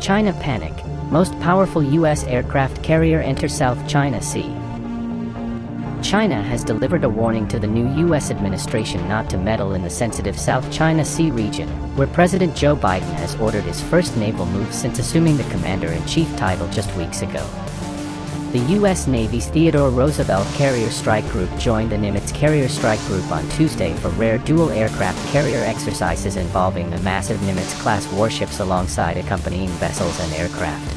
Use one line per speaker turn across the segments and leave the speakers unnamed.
China panic. Most powerful U.S. aircraft carrier enter South China Sea. China has delivered a warning to the new U.S. administration not to meddle in the sensitive South China Sea region, where President Joe Biden has ordered his first naval move since assuming the commander-in-chief title just weeks ago. The U.S. Navy's Theodore Roosevelt Carrier Strike Group joined the Nimitz Carrier Strike Group on Tuesday for rare dual aircraft carrier exercises involving the massive Nimitz-class warships alongside accompanying vessels and aircraft.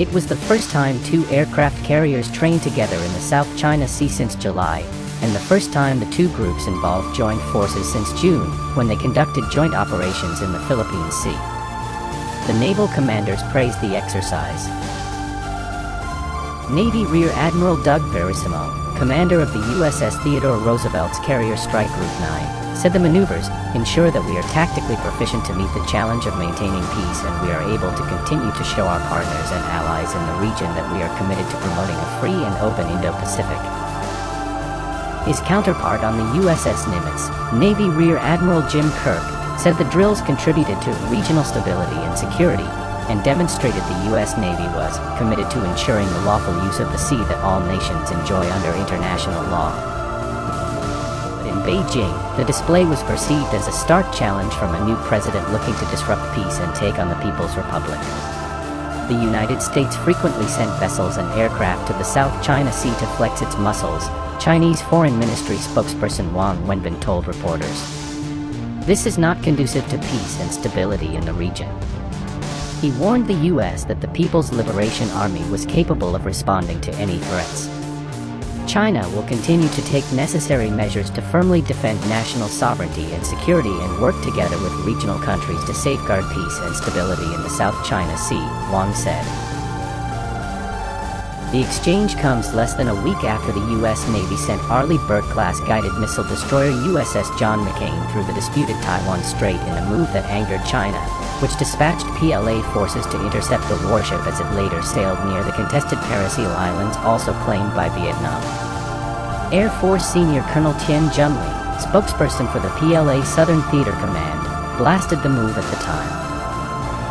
It was the first time two aircraft carriers trained together in the South China Sea since July, and the first time the two groups involved joined forces since June, when they conducted joint operations in the Philippine Sea. The naval commanders praised the exercise. Navy Rear Admiral Doug Verissimo, commander of the USS Theodore Roosevelt's Carrier Strike Group 9, said the maneuvers ensure that we are tactically proficient to meet the challenge of maintaining peace, and we are able to continue to show our partners and allies in the region that we are committed to promoting a free and open Indo-Pacific. His counterpart on the USS Nimitz, Navy Rear Admiral Jim Kirk, said the drills contributed to regional stability and security, and demonstrated the U.S. Navy was committed to ensuring the lawful use of the sea that all nations enjoy under international law. But in Beijing, the display was perceived as a stark challenge from a new president looking to disrupt peace and take on the People's Republic. The United States frequently sent vessels and aircraft to the South China Sea to flex its muscles, Chinese Foreign Ministry spokesperson Wang Wenbin told reporters. This is not conducive to peace and stability in the region. He warned the U.S. that the People's Liberation Army was capable of responding to any threats. China will continue to take necessary measures to firmly defend national sovereignty and security and work together with regional countries to safeguard peace and stability in the South China Sea, Wang said. The exchange comes less than a week after the U.S. Navy sent Arleigh Burke-class guided missile destroyer USS John McCain through the disputed Taiwan Strait in a move that angered China, which dispatched PLA forces to intercept the warship as it later sailed near the contested Parasil Islands, also claimed by Vietnam. Air Force Senior Colonel Tian Junli, spokesperson for the PLA Southern Theater Command, blasted the move at the time.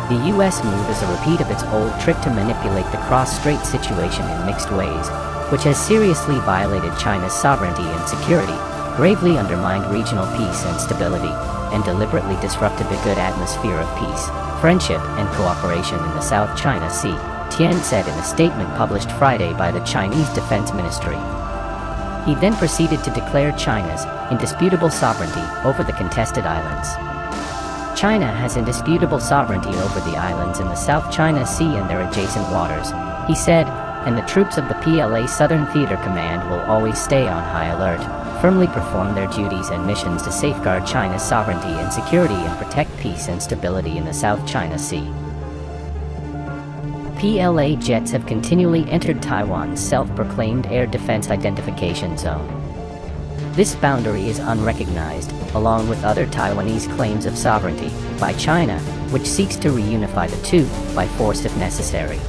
The U.S. move is a repeat of its old trick to manipulate the cross-strait situation in mixed ways, which has seriously violated China's sovereignty and security, gravely undermined regional peace and stability, and deliberately disrupted the good atmosphere of peace, friendship, and cooperation in the South China Sea, Tian said in a statement published Friday by the Chinese Defense Ministry. He then proceeded to declare China's indisputable sovereignty over the contested islands. China has indisputable sovereignty over the islands in the South China Sea and their adjacent waters, he said, and the troops of the PLA Southern Theater Command will always stay on high alert, firmly perform their duties and missions to safeguard China's sovereignty and security and protect peace and stability in the South China Sea. PLA jets have continually entered Taiwan's self-proclaimed air defense identification zone. This boundary is unrecognized, along with other Taiwanese claims of sovereignty, by China, which seeks to reunify the two, by force if necessary.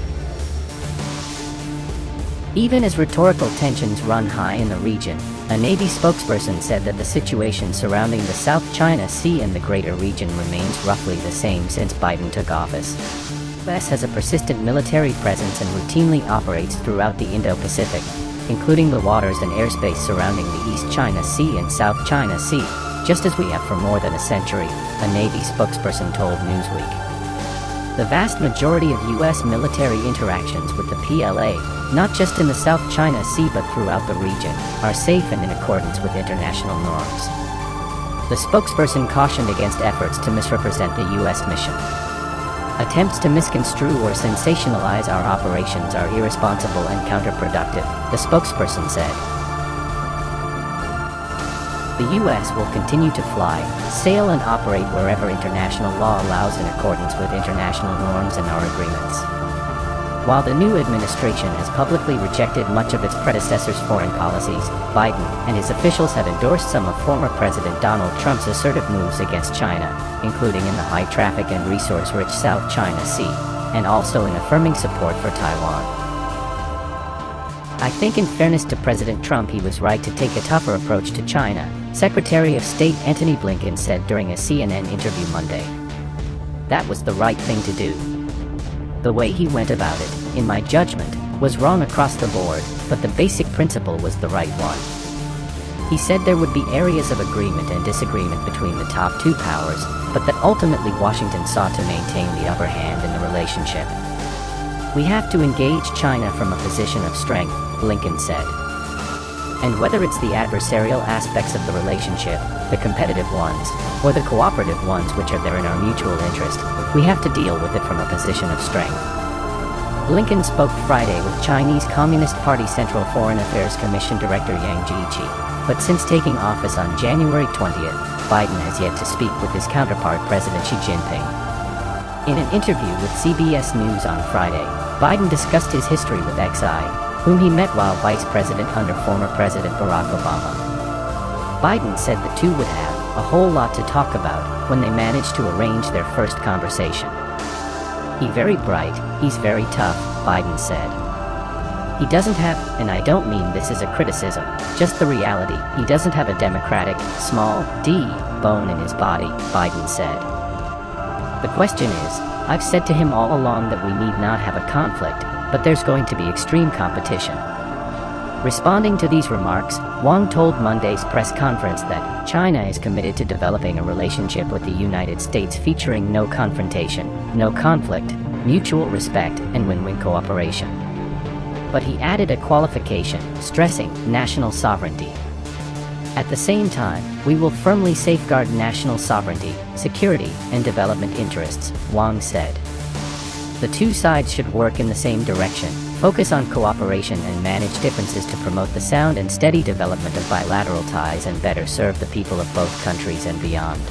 Even as rhetorical tensions run high in the region, a Navy spokesperson said that the situation surrounding the South China Sea and the greater region remains roughly the same since Biden took office. The U.S. has a persistent military presence and routinely operates throughout the Indo-Pacific, including the waters and airspace surrounding the East China Sea and South China Sea, just as we have for more than a century, a Navy spokesperson told Newsweek. The vast majority of U.S. military interactions with the PLA, not just in the South China Sea but throughout the region, are safe and in accordance with international norms. The spokesperson cautioned against efforts to misrepresent the U.S. mission. Attempts to misconstrue or sensationalize our operations are irresponsible and counterproductive, the spokesperson said. The U.S. will continue to fly, sail and operate wherever international law allows in accordance with international norms and our agreements. While the new administration has publicly rejected much of its predecessor's foreign policies, Biden and his officials have endorsed some of former President Donald Trump's assertive moves against China, including in the high-traffic and resource-rich South China Sea, and also in affirming support for Taiwan. I think in fairness to President Trump he was right to take a tougher approach to China, Secretary of State Antony Blinken said during a CNN interview Monday. That was the right thing to do. The way he went about it, in my judgment, was wrong across the board, but the basic principle was the right one. He said there would be areas of agreement and disagreement between the top two powers, but that ultimately Washington sought to maintain the upper hand in the relationship. We have to engage China from a position of strength, Blinken said. And whether it's the adversarial aspects of the relationship, the competitive ones, or the cooperative ones which are there in our mutual interest, we have to deal with it from a position of strength. Blinken spoke Friday with Chinese Communist Party Central Foreign Affairs Commission Director Yang Jiechi, but since taking office on January 20th, Biden has yet to speak with his counterpart President Xi Jinping. In an interview with CBS News on Friday, Biden discussed his history with Xi, whom he met while vice president under former President Barack Obama. Biden said the two would have a whole lot to talk about when they managed to arrange their first conversation. He's very bright, he's very tough, Biden said. He doesn't have, and I don't mean this as a criticism, just the reality, he doesn't have a democratic, small d, bone in his body, Biden said. The question is, I've said to him all along that we need not have a conflict, but there's going to be extreme competition. Responding to these remarks, Wang told Monday's press conference that China is committed to developing a relationship with the United States featuring no confrontation, no conflict, mutual respect, and win-win cooperation. But he added a qualification, stressing national sovereignty. At the same time, we will firmly safeguard national sovereignty, security, and development interests, Wang said. The two sides should work in the same direction, focus on cooperation and manage differences to promote the sound and steady development of bilateral ties and better serve the people of both countries and beyond.